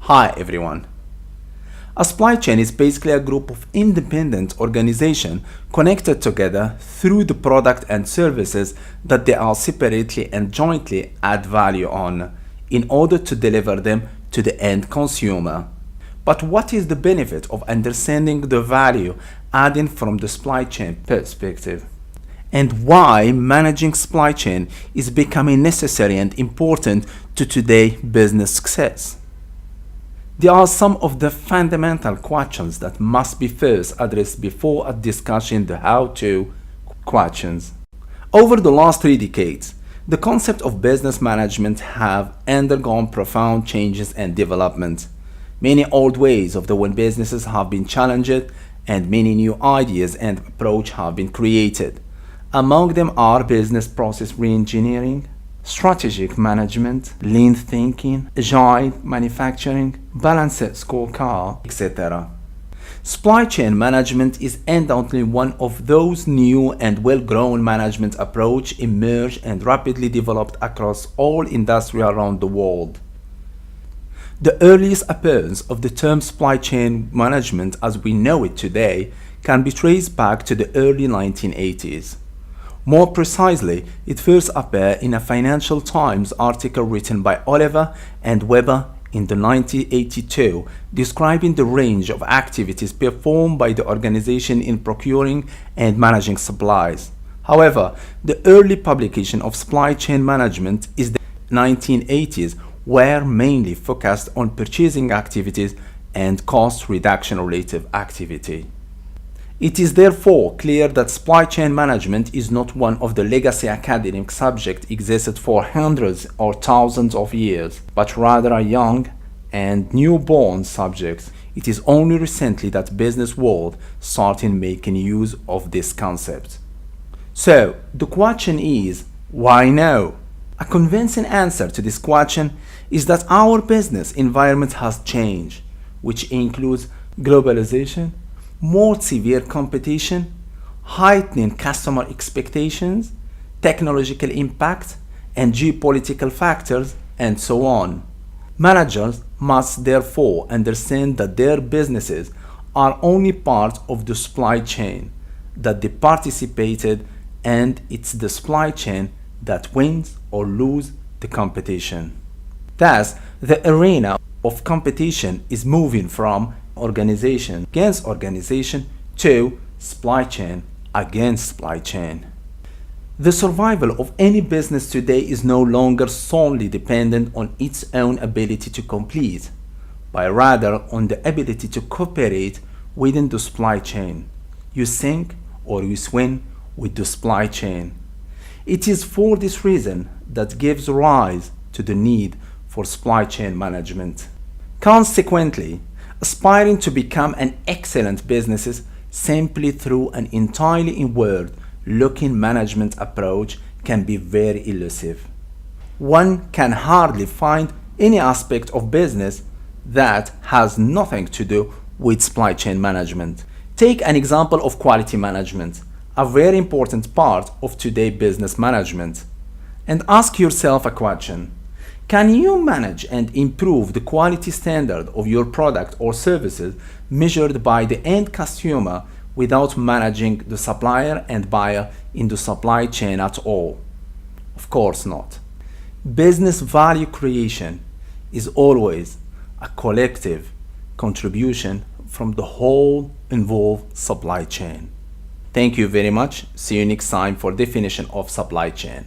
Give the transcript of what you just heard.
Hi everyone. A supply chain is basically a group of independent organizations connected together through the product and services that they are separately and jointly add value on in order to deliver them to the end consumer. But what is the benefit of understanding the value adding from the supply chain perspective? And why managing supply chain is becoming necessary and important to today's business success? There are some of the fundamental questions that must be first addressed before discussing the how-to questions. Over the last 3 decades, the concept of business management have undergone profound changes and development. Many old ways of doing businesses have been challenged and many new ideas and approaches have been created. Among them are business process reengineering, strategic management, lean thinking, agile manufacturing, balanced scorecard, etc. Supply chain management is undoubtedly one of those new and well-grown management approaches emerged and rapidly developed across all industries around the world. The earliest appearance of the term supply chain management as we know it today can be traced back to the early 1980s. More precisely, it first appeared in a Financial Times article written by Oliver and Weber in the 1982, describing the range of activities performed by the organization in procuring and managing supplies. However, the early publication of supply chain management is the 1980s, were mainly focused on purchasing activities and cost reduction related activity. It is therefore clear that supply chain management is not one of the legacy academic subjects existed for hundreds or thousands of years, but rather a young and newborn subject. It is only recently that business world started making use of this concept. So the question is, why now? A convincing answer to this question is that our business environment has changed, which includes globalization, more severe competition, heightening customer expectations, technological impact, and geopolitical factors, and so on. Managers must therefore understand that their businesses are only part of the supply chain, that they participated, and it's the supply chain that wins or loses the competition. Thus, the arena of competition is moving from organization against organization to supply chain against supply chain. The survival of any business today is no longer solely dependent on its own ability to compete, but rather on the ability to cooperate within the supply chain. You sink or you swim with the supply chain. It is for this reason that gives rise to the need for supply chain management. Consequently, aspiring to become an excellent business simply through an entirely inward-looking management approach can be very elusive. One can hardly find any aspect of business that has nothing to do with supply chain management. Take an example of quality management, a very important part of today's business management, and ask yourself a question. Can you manage and improve the quality standard of your product or services measured by the end consumer without managing the supplier and buyer in the supply chain at all? Of course not. Business value creation is always a collective contribution from the whole involved supply chain. Thank you very much. See you next time for definition of supply chain.